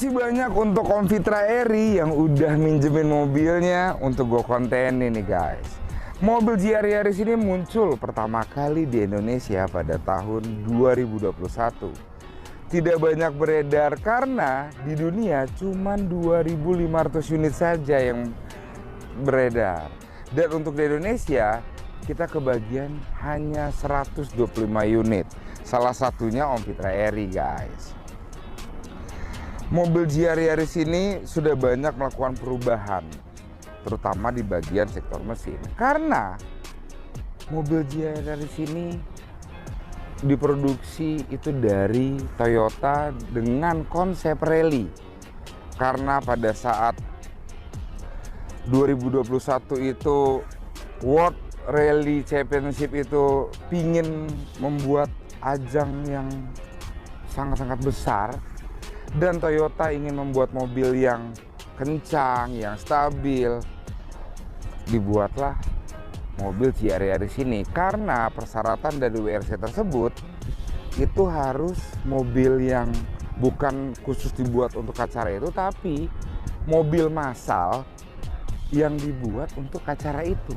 kasih banyak untuk Om Fitra Eri yang udah minjemin mobilnya untuk gue kontenin nih guys. Mobil GR Yaris ini muncul pertama kali di Indonesia pada tahun 2021. Tidak banyak beredar karena di dunia cuma 2.500 unit saja yang beredar. Dan untuk di Indonesia kita kebagian hanya 125 unit. Salah satunya Om Fitra Eri guys. Mobil GR Yaris ini sudah banyak melakukan perubahan, terutama di bagian sektor mesin. Karena mobil GR Yaris ini diproduksi itu dari Toyota dengan konsep rally. Karena pada saat 2021 itu World Rally Championship itu pingin membuat ajang yang sangat-sangat besar. Dan Toyota ingin membuat mobil yang kencang, yang stabil. Dibuatlah mobil GR Yaris ini karena persyaratan dari WRC tersebut itu harus mobil yang bukan khusus dibuat untuk acara itu, tapi mobil massal yang dibuat untuk acara itu.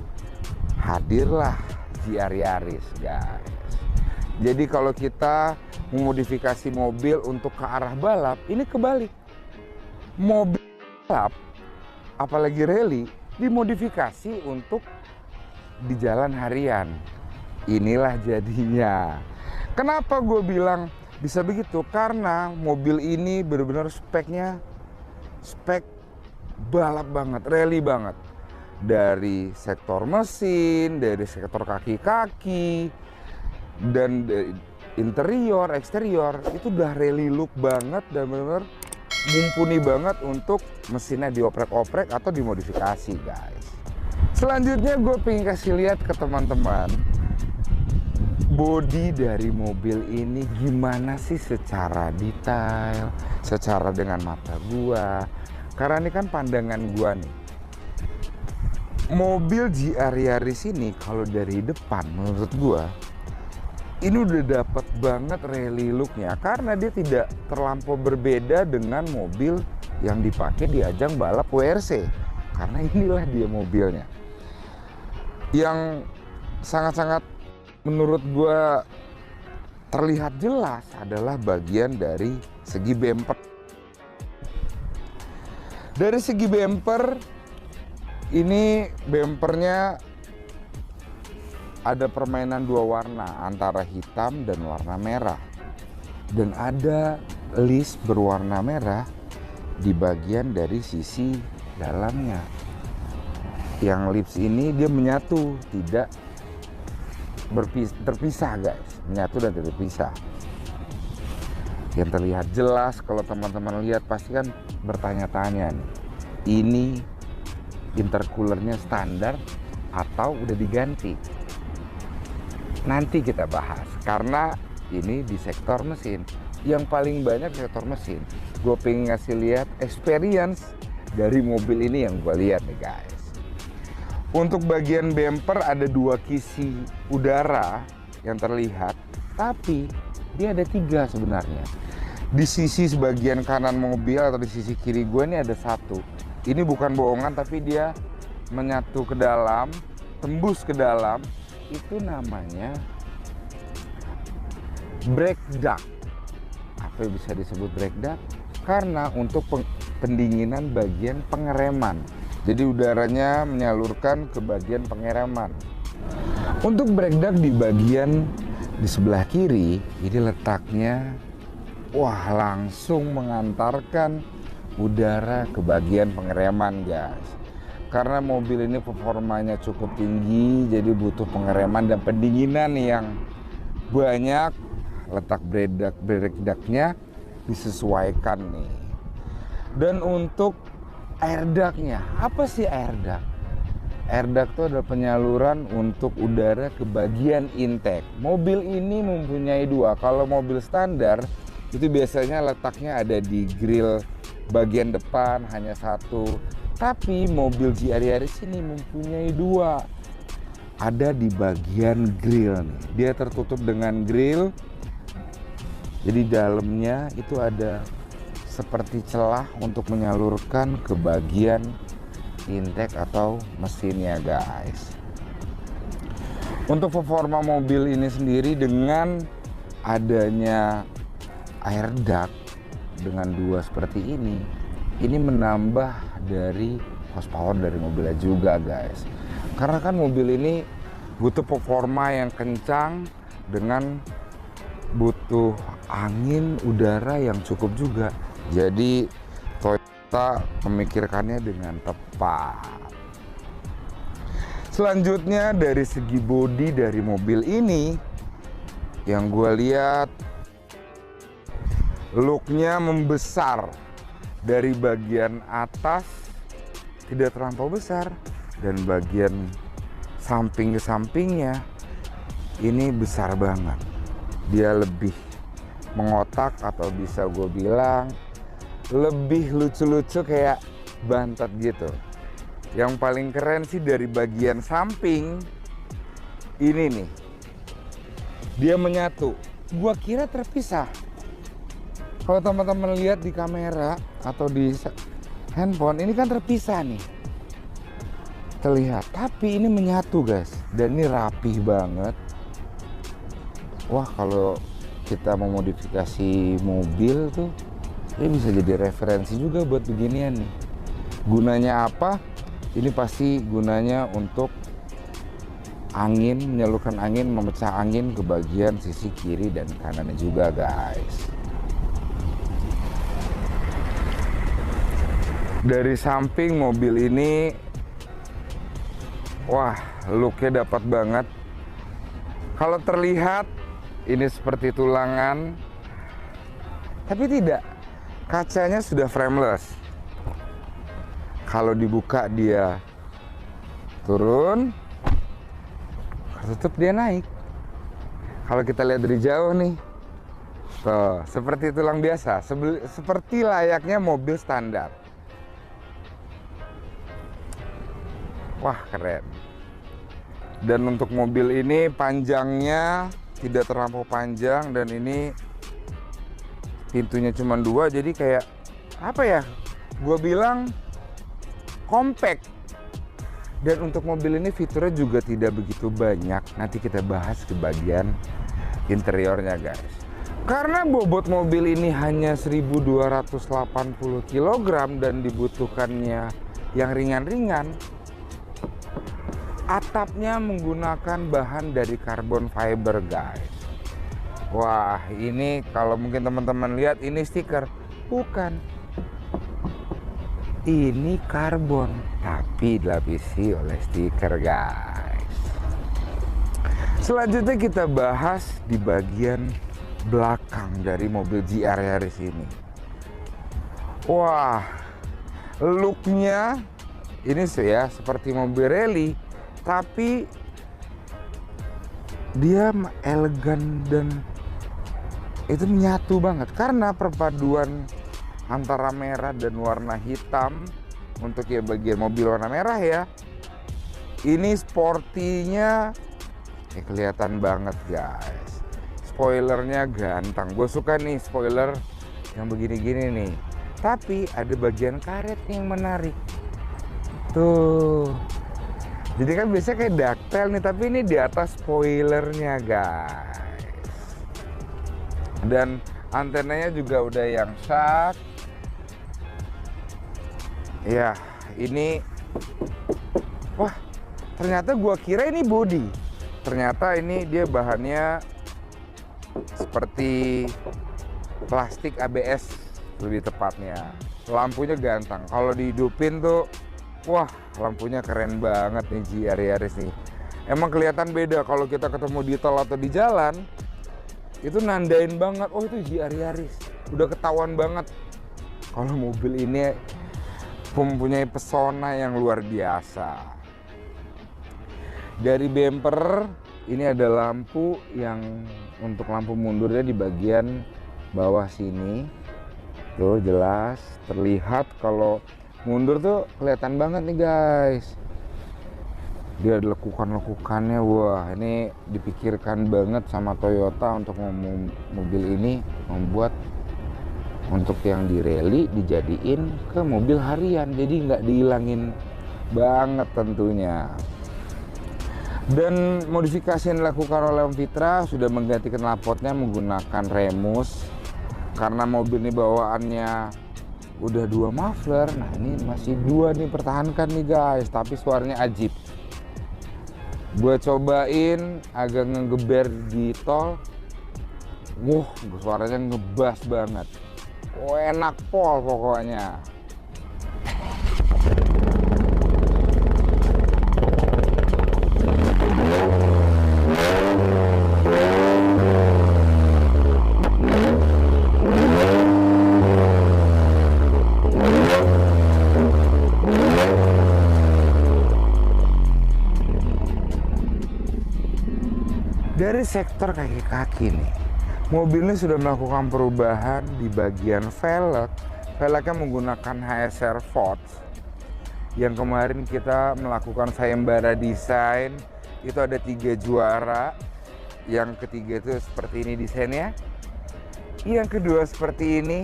Hadirlah GR Yaris guys. Jadi kalau kita memodifikasi mobil untuk ke arah balap, ini kebalik. Mobil balap, apalagi rally, dimodifikasi untuk di jalan harian. Inilah jadinya. Kenapa gue bilang bisa begitu? Karena mobil ini benar-benar speknya spek balap banget, rally banget. Dari sektor mesin, dari sektor kaki-kaki, dan interior, eksterior itu udah rally look banget dan benar-benar mumpuni banget untuk mesinnya dioprek-oprek atau dimodifikasi guys. Selanjutnya gue pengen kasih lihat ke teman-teman bodi dari mobil ini gimana sih secara detail, secara dengan mata gua. Karena ini kan pandangan gua nih. Mobil GR Yaris ini kalau dari depan menurut gua ini udah dapet banget rally looknya karena dia tidak terlampau berbeda dengan mobil yang dipakai di ajang balap WRC. Karena inilah dia mobilnya. Yang sangat-sangat menurut gua terlihat jelas adalah bagian dari segi bumper. Dari segi bumper, ini bumpernya ada permainan dua warna antara hitam dan warna merah, dan ada list berwarna merah di bagian dari sisi dalamnya. Yang lips ini dia menyatu, tidak terpisah guys, menyatu dan terpisah. Yang terlihat jelas kalau teman-teman lihat pasti kan bertanya-tanya nih, ini intercoolernya standar atau udah diganti? Nanti kita bahas, karena ini di sektor mesin. Yang paling banyak sektor mesin. Gue pengen ngasih lihat experience dari mobil ini yang gue lihat nih guys. Untuk bagian bumper ada dua kisi udara yang terlihat, tapi dia ada tiga sebenarnya. Di sisi sebagian kanan mobil atau di sisi kiri gue ini ada satu. Ini bukan bohongan, tapi dia menyatu ke dalam, tembus ke dalam. Itu namanya brake duct. Apa bisa disebut brake duct? Karena untuk pendinginan bagian pengereman. Jadi udaranya menyalurkan ke bagian pengereman. Untuk brake duct di bagian di sebelah kiri, ini letaknya wah langsung mengantarkan udara ke bagian pengereman guys. Karena mobil ini performanya cukup tinggi, jadi butuh pengereman dan pendinginan yang banyak. Letak brake duct-nya disesuaikan nih. Dan untuk air duct-nya, apa sih air duct? Air duct itu adalah penyaluran untuk udara ke bagian intake. Mobil ini mempunyai dua. Kalau mobil standar itu biasanya letaknya ada di grill bagian depan hanya satu. Tapi mobil GR Yaris ini mempunyai dua. Ada di bagian grill nih. Dia tertutup dengan grill. Jadi dalamnya itu ada seperti celah untuk menyalurkan ke bagian intake atau mesinnya guys. Untuk performa mobil ini sendiri dengan adanya air duct dengan dua seperti ini menambah dari horsepower dari mobilnya juga guys. Karena kan mobil ini butuh performa yang kencang dengan butuh angin udara yang cukup juga. Jadi Toyota memikirkannya dengan tepat. Selanjutnya dari segi bodi dari mobil ini yang gue lihat looknya membesar. Dari bagian atas tidak terlampau besar dan bagian samping ke sampingnya ini besar banget. Dia lebih mengotak atau bisa gue bilang lebih lucu-lucu kayak bantet gitu. Yang paling keren sih dari bagian samping ini nih, dia menyatu. Gua kira terpisah. Kalau teman-teman lihat di kamera atau di handphone ini kan terpisah nih, terlihat. Tapi ini menyatu guys, dan ini rapih banget. Wah, kalau kita mau modifikasi mobil tuh, ini bisa jadi referensi juga buat beginian nih. Gunanya apa? Ini pasti gunanya untuk angin, menyalurkan angin, memecah angin ke bagian sisi kiri dan kanannya juga guys. Dari samping mobil ini, wah, looknya dapat banget. Kalau terlihat ini seperti tulangan, tapi tidak. Kacanya sudah frameless. Kalau dibuka dia turun, tutup dia naik. Kalau kita lihat dari jauh nih, tuh, seperti tulang biasa, seperti layaknya mobil standar. Wah, keren. Dan untuk mobil ini panjangnya tidak terlampau panjang, dan ini pintunya cuma 2, jadi kayak apa ya, gue bilang compact. Dan untuk mobil ini fiturnya juga tidak begitu banyak. Nanti kita bahas ke bagian interiornya guys. Karena bobot mobil ini hanya 1280 kg dan dibutuhkannya yang ringan-ringan, atapnya menggunakan bahan dari carbon fiber guys. Wah, ini kalau mungkin teman-teman lihat ini stiker, bukan, ini karbon tapi dilapisi oleh stiker guys. Selanjutnya kita bahas di bagian belakang dari mobil GR Yaris ini. Wah, looknya ini sih ya seperti mobil rally, tapi dia elegan dan itu menyatu banget karena perpaduan antara merah dan warna hitam. Untuk ya bagian mobil warna merah ya, ini sportinya ya kelihatan banget guys. Spoilernya ganteng, gue suka nih spoiler yang begini-gini nih. Tapi ada bagian karet yang menarik tuh. Jadi kan biasanya kayak daktel nih, tapi ini di atas spoilernya guys. Dan antenanya juga udah yang sharp. Ya, ini wah, ternyata gua kira ini body. Ternyata ini dia bahannya seperti plastik ABS lebih tepatnya. Lampunya ganteng. Kalau dihidupin tuh, wah, lampunya keren banget nih GR Yaris nih. Emang kelihatan beda kalau kita ketemu di tol atau di jalan. Itu nandain banget, oh itu GR Yaris. Udah ketahuan banget. Kalau mobil ini mempunyai pesona yang luar biasa. Dari bumper ini ada lampu yang untuk lampu mundurnya di bagian bawah sini. Tuh jelas terlihat kalau mundur tuh kelihatan banget nih guys. Dia ada lekukan-lekukannya. Wah, ini dipikirkan banget sama Toyota untuk mobil ini membuat Untuk yang di rally dijadiin ke mobil harian, jadi nggak dihilangin banget tentunya. Dan modifikasi yang dilakukan oleh Om Fitra sudah mengganti knalpotnya menggunakan remus, karena mobil ini bawaannya udah 2 muffler. Nah ini masih 2 nih, pertahankan nih guys, tapi suaranya ajib. Gue cobain agak ngegeber di tol, suaranya ngebas banget. Enak pol pokoknya. Dari sektor kaki-kaki nih, mobil ini sudah melakukan perubahan di bagian velg. Velgnya menggunakan HSR Force. Yang kemarin kita melakukan sayembara desain, itu ada 3 juara. Yang ketiga itu seperti ini desainnya. Yang kedua seperti ini.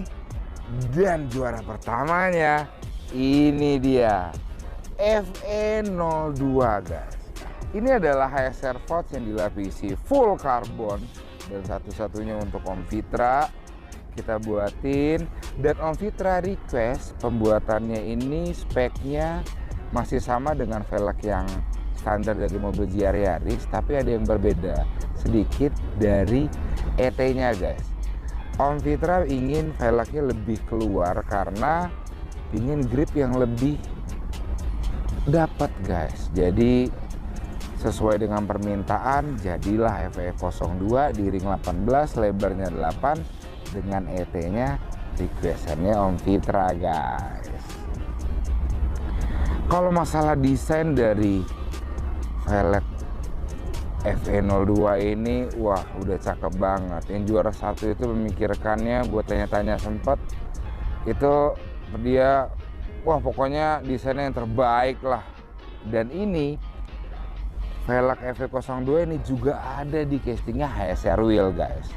Dan juara pertamanya, ini dia. FE02 guys. Ini adalah HSR Force yang dilapisi full karbon, dan satu-satunya untuk Om Fitra kita buatin. Dan Om Fitra request pembuatannya ini speknya masih sama dengan velg yang standar dari mobil GR Yaris, tapi ada yang berbeda sedikit dari ET-nya guys. Om Fitra ingin velgnya lebih keluar karena ingin grip yang lebih dapat guys. Jadi sesuai dengan permintaan, jadilah FE02 di ring 18, lebarnya 8, dengan ET-nya requestannya Om Fitra guys. Kalau masalah desain dari velg FE02 ini, wah udah cakep banget. Yang juara 1 itu memikirkannya, buat tanya-tanya sempet, itu dia, wah pokoknya desainnya yang terbaik lah. Dan ini velg FE02 ini juga ada di castingnya HSR wheel guys.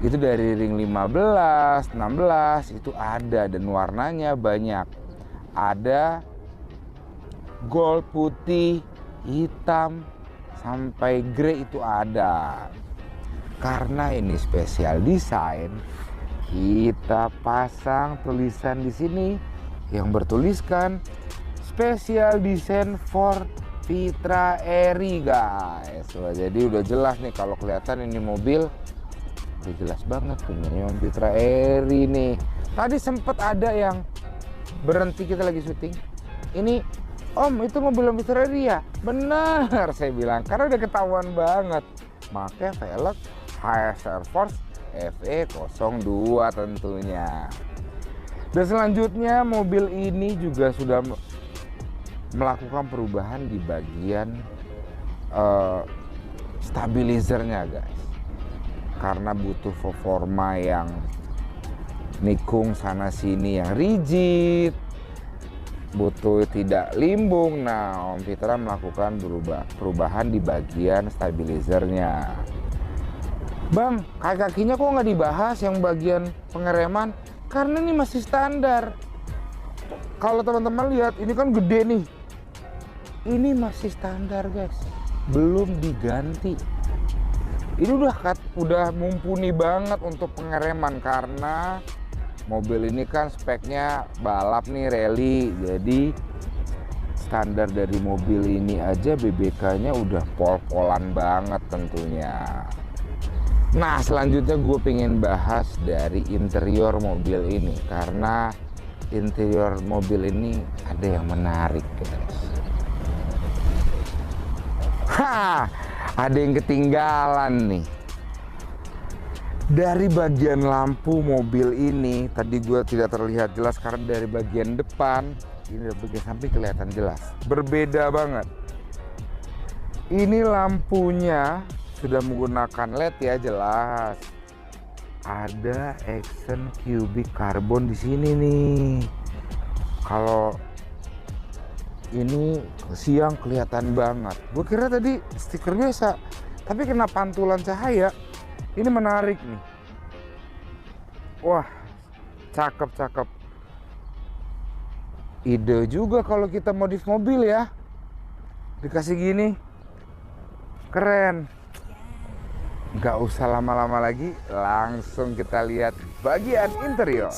Itu dari ring 15, 16 itu ada, dan warnanya banyak. Ada gold, putih, hitam, sampai grey itu ada. Karena ini spesial desain, kita pasang tulisan di sini yang bertuliskan special design for Fitra Eri guys. Wah, jadi udah jelas nih kalau kelihatan ini mobil, udah jelas banget punya Om Fitra Eri nih. Tadi sempet ada yang berhenti, kita lagi syuting, ini Om itu mobil Om Fitra Eri ya? Bener saya bilang, karena udah ketahuan banget. Makanya velg HSR Force FE02 tentunya. Dan selanjutnya mobil ini juga sudah melakukan perubahan di bagian stabilizernya guys, karena butuh performa yang nikung sana sini, yang rigid, butuh tidak limbung. Nah Om Fitra melakukan perubahan di bagian stabilizernya. Bang, kakinya kok nggak dibahas yang bagian pengereman? Karena ini masih standar. Kalau teman-teman lihat, ini kan gede nih. Ini masih standar guys, belum diganti. Ini udah mumpuni banget untuk pengereman, karena mobil ini kan speknya balap nih, rally. Jadi standar dari mobil ini aja BBK-nya udah pol-polan banget tentunya. Nah selanjutnya gue pengen bahas dari interior mobil ini, karena interior mobil ini ada yang menarik guys. Ada yang ketinggalan nih. Dari bagian lampu mobil ini, tadi gue tidak terlihat jelas karena dari bagian depan, ini dari bagian samping kelihatan jelas. Berbeda banget. Ini lampunya sudah menggunakan LED ya, jelas. Ada Action Cubic Carbon di sini nih. Kalau ini siang kelihatan banget. Gue kira tadi stiker biasa, tapi kena pantulan cahaya. Ini menarik nih. Wah, cakep. Ide juga kalau kita modif mobil ya, dikasih gini, keren. Nggak usah lama-lama lagi, langsung kita lihat bagian interior.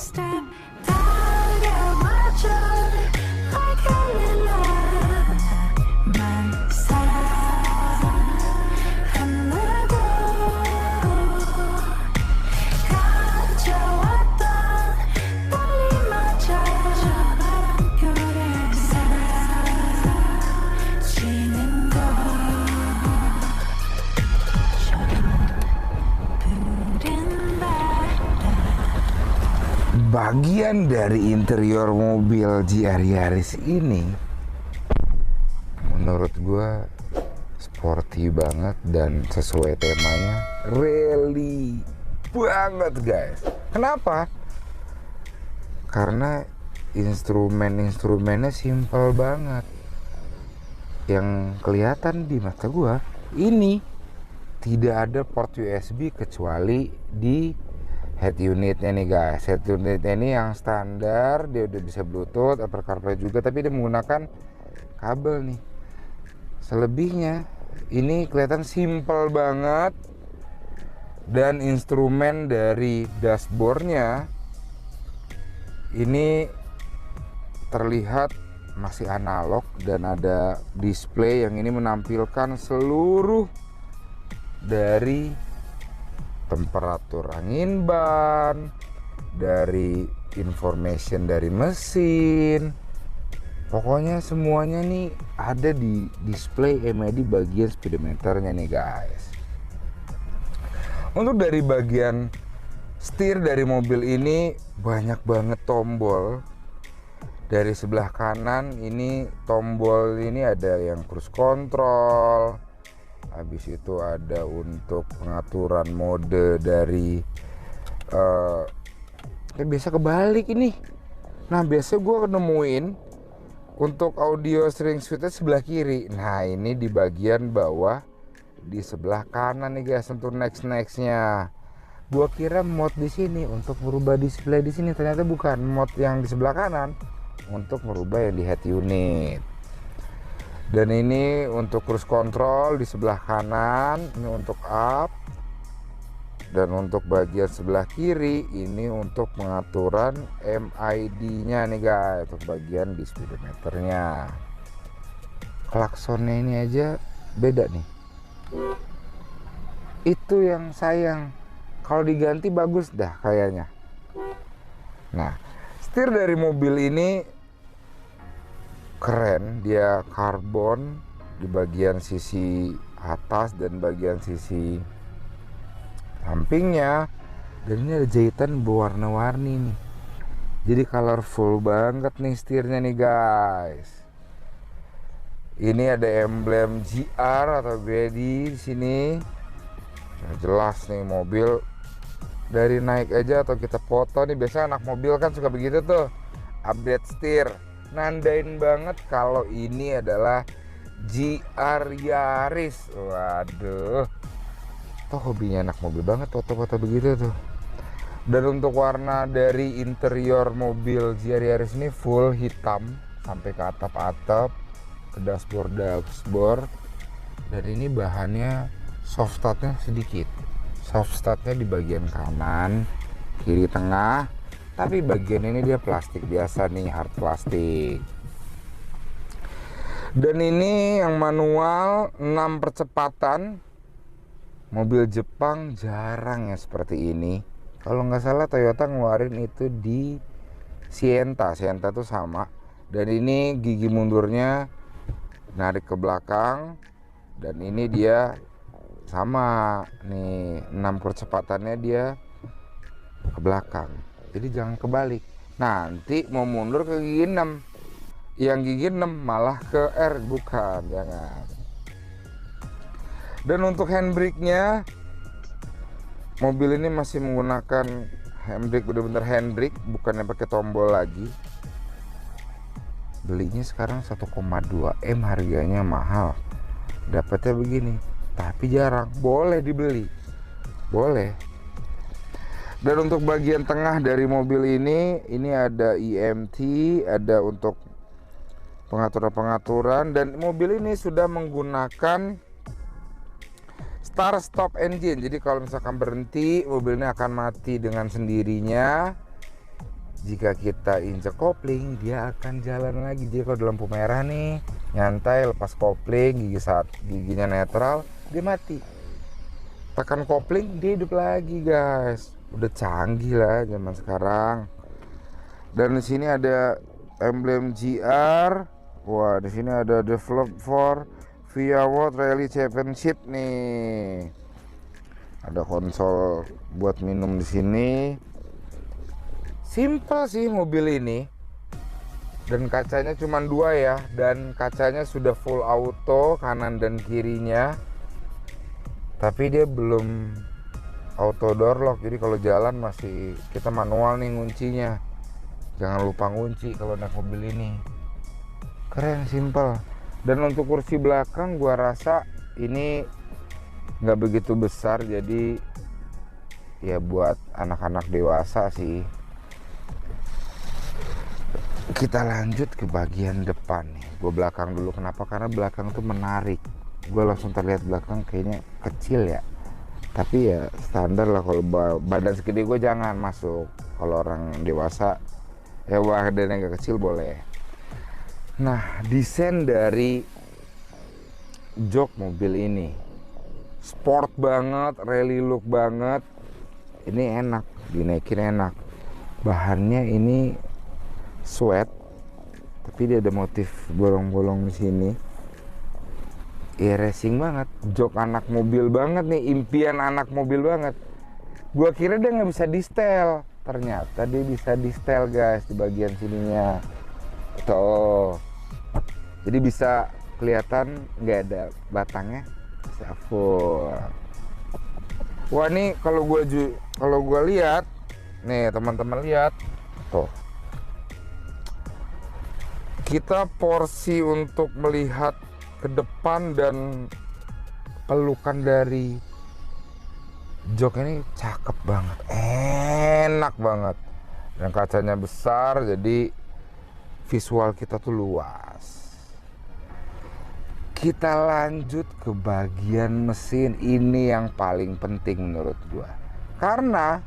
Bagian dari interior mobil GR Yaris ini menurut gua sporty banget dan sesuai temanya, rally banget guys. Kenapa? Karena instrumennya simple banget. Yang kelihatan di mata gua ini tidak ada port USB kecuali di head unitnya nih guys. Head unitnya ini yang standar, dia udah bisa Bluetooth, Apple CarPlay juga, tapi dia menggunakan kabel nih. Selebihnya ini kelihatan simple banget, dan instrumen dari dashboardnya ini terlihat masih analog dan ada display yang ini menampilkan seluruh dari temperatur angin ban, dari information dari mesin, pokoknya semuanya nih ada di display di bagian speedometernya nih guys. Untuk dari bagian setir dari mobil ini banyak banget tombol. Dari sebelah kanan ini tombol ini ada yang cruise control. Habis itu ada untuk pengaturan mode dari biasa kebalik ini. Nah biasa gue nemuin untuk audio steering suite sebelah kiri. Nah ini di bagian bawah di sebelah kanan nih guys untuk nextnya. Gue kira mod di sini untuk merubah display di sini, ternyata bukan. Mod yang di sebelah kanan untuk merubah yang di head unit. Dan ini untuk cruise control di sebelah kanan, ini untuk up. Dan untuk bagian sebelah kiri ini untuk pengaturan MID-nya nih guys, untuk bagian di speedometernya. Klaksonnya ini aja beda nih. Itu yang sayang. Kalau diganti bagus dah kayaknya. Nah, setir dari mobil ini keren, dia karbon di bagian sisi atas dan bagian sisi sampingnya, dan ini ada jahitan berwarna-warni nih, jadi colorful banget nih setirnya nih guys. Ini ada emblem GR atau BD di sini. Nah, jelas nih mobil dari naik aja atau kita foto nih, biasa anak mobil kan suka begitu tuh, update setir, nandain banget kalau ini adalah GR Yaris. Waduh, tuh hobinya anak mobil banget foto-foto begitu tuh. Dan untuk warna dari interior mobil GR Yaris ini full hitam sampai ke atap-atap, ke dashboard. Dan ini bahannya soft startnya sedikit. Soft startnya di bagian kanan, kiri, tengah. Tapi bagian ini dia plastik biasa nih, hard plastik. Dan ini yang manual 6 percepatan. Mobil Jepang jarang ya seperti ini. Kalau nggak salah Toyota ngeluarin itu di Sienta tuh sama. Dan ini gigi mundurnya narik ke belakang. Dan ini dia sama nih, 6 percepatannya dia ke belakang. Jadi jangan kebalik. Nanti mau mundur ke gigi 6, yang gigi 6 malah ke R, bukan, jangan. Dan untuk handbrake-nya, mobil ini masih menggunakan handbrake, bener-bener handbrake, bukannya pakai tombol lagi. Belinya sekarang 1,2 M, harganya mahal. Dapatnya begini, tapi jarang. Boleh dibeli, boleh. Dan untuk bagian tengah dari mobil ini ada EMT, ada untuk pengaturan-pengaturan, dan mobil ini sudah menggunakan start stop engine. Jadi kalau misalkan berhenti, mobil ini akan mati dengan sendirinya. Jika kita injek kopling, dia akan jalan lagi. Jadi kalau di lampu merah nih, nyantai, lepas kopling, giginya netral, dia mati. Tekan kopling, dia hidup lagi, guys. Udah canggih lah zaman sekarang. Dan di sini ada emblem GR. Wah, di sini ada develop for VIA World Rally Championship nih. Ada konsol buat minum di sini. Simple sih mobil ini. Dan kacanya cuma 2 ya, dan kacanya sudah full auto kanan dan kirinya. Tapi dia belum auto door lock, jadi kalau jalan masih kita manual nih nguncinya. Jangan lupa ngunci kalau naik mobil ini. Keren, simple. Dan untuk kursi belakang gua rasa ini nggak begitu besar, jadi ya buat anak-anak dewasa sih. Kita lanjut ke bagian depan nih. Gue belakang dulu, kenapa? Karena belakang tuh menarik. Gue langsung terlihat belakang kayaknya kecil ya, tapi ya standar lah. Kalau badan segede gue jangan masuk. Kalau orang dewasa ya badan yang kecil boleh. Nah, desain dari jok mobil ini sport banget, rally look banget. Ini enak, dinaikin enak. Bahannya ini sweat, tapi dia ada motif bolong-bolong di sini. Racing banget, jok anak mobil banget nih, impian anak mobil banget. Gua kira dia nggak bisa di setel, ternyata dia bisa di setel, guys, di bagian sininya. Tuh, jadi bisa kelihatan nggak ada batangnya, bisa full. Wah, nih kalau gua lihat, nih teman-teman lihat, tuh. Kita porsi untuk melihat ke depan dan pelukan dari jok ini cakep banget, enak banget, dan kacanya besar jadi visual kita tuh luas. Kita lanjut ke bagian mesin. Ini yang paling penting menurut gua, karena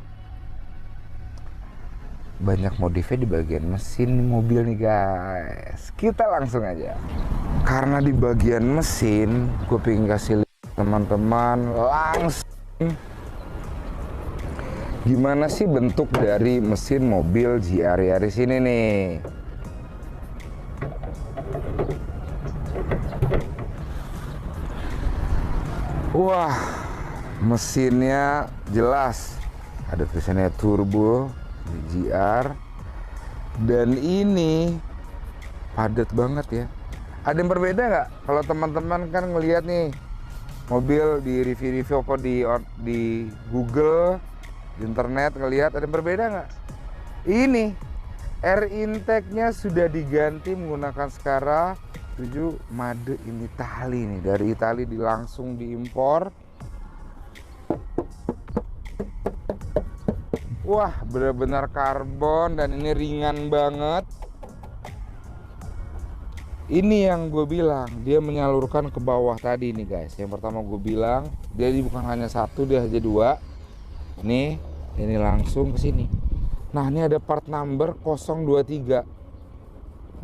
banyak modifnya di bagian mesin mobil nih, guys. Kita langsung aja. Karena di bagian mesin, gue pengen kasih lihat teman-teman langsung gimana sih bentuk dari mesin mobil GR Yaris ini nih. Wah, mesinnya jelas ada tulisannya turbo GR, dan ini padat banget ya. Ada yang berbeda nggak? Kalau teman-teman kan ngelihat nih mobil di review-review apa di Google, di internet, ngelihat ada yang berbeda nggak? Ini air intake-nya sudah diganti menggunakan Skara 7 made in Italy nih, dari Italia langsung diimpor. Wah, benar-benar karbon, dan ini ringan banget. Ini yang gue bilang, dia menyalurkan ke bawah tadi nih, guys. Yang pertama gue bilang, dia bukan hanya satu, dia aja 2. Nih, ini langsung ke sini. Nah, ini ada part number 023.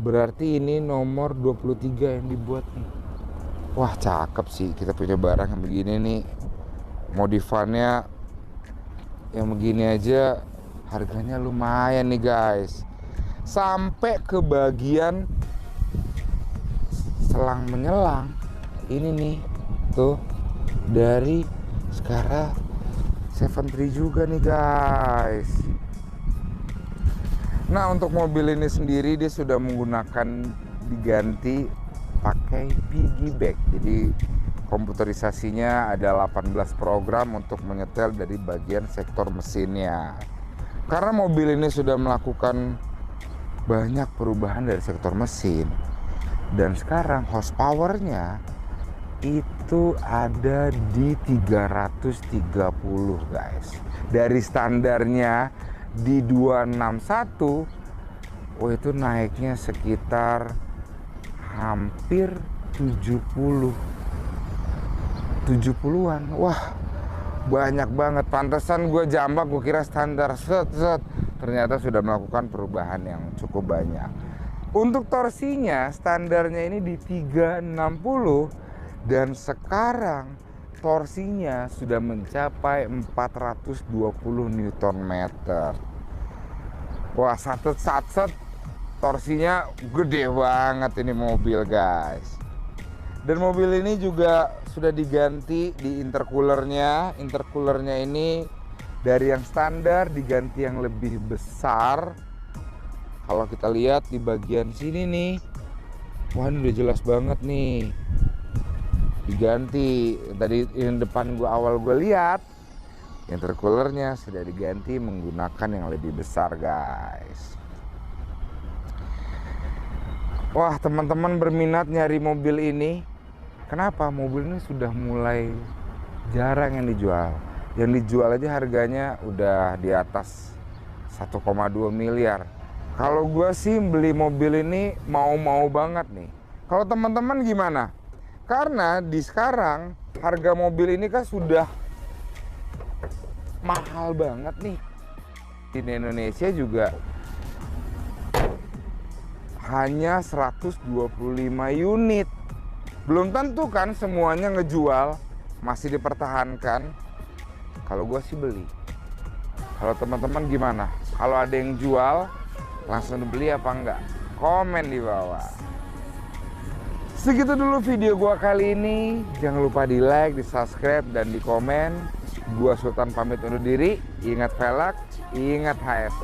Berarti ini nomor 23 yang dibuat nih. Wah, cakep sih, kita punya barang yang begini nih. Modifannya yang begini aja harganya lumayan nih, guys. Sampai ke bagian selang menyelang ini nih, tuh dari Skara 73 juga nih, guys. Nah, untuk mobil ini sendiri dia sudah menggunakan, diganti pakai piggyback. Jadi komputerisasinya ada 18 program untuk menyetel dari bagian sektor mesinnya. Karena mobil ini sudah melakukan banyak perubahan dari sektor mesin, dan sekarang horsepower-nya itu ada di 330, guys. Dari standarnya di 261, oh itu naiknya sekitar hampir 70-an. Wah, banyak banget. Pantesan gue jambak, gue kira standar set. Ternyata sudah melakukan perubahan yang cukup banyak. Untuk torsinya, standarnya ini di 360 dan sekarang torsinya sudah mencapai 420 Nm. Wah, satset torsinya gede banget ini mobil, guys. Dan mobil ini juga sudah diganti di intercoolernya. Intercoolernya ini dari yang standar diganti yang lebih besar. Kalau kita lihat di bagian sini nih, wah ini udah jelas banget nih. Diganti. Tadi yang depan awal gue lihat, intercoolernya sudah diganti menggunakan yang lebih besar, guys. Wah, teman-teman berminat nyari mobil ini. Kenapa? Mobil ini sudah mulai jarang yang dijual. Yang dijual aja harganya udah di atas 1,2 miliar. Kalau gue sih beli mobil ini mau banget nih. Kalau teman-teman gimana? Karena di sekarang harga mobil ini kan sudah mahal banget nih. Di Indonesia juga hanya 125 unit. Belum tentu kan semuanya ngejual, masih dipertahankan. Kalau gue sih beli. Kalau teman-teman gimana? Kalau ada yang jual, langsung beli apa enggak? Komen di bawah. Segitu dulu video gue kali ini. Jangan lupa di like, di subscribe, dan di komen. Gue Sultan pamit undur diri. Ingat velg, ingat HS.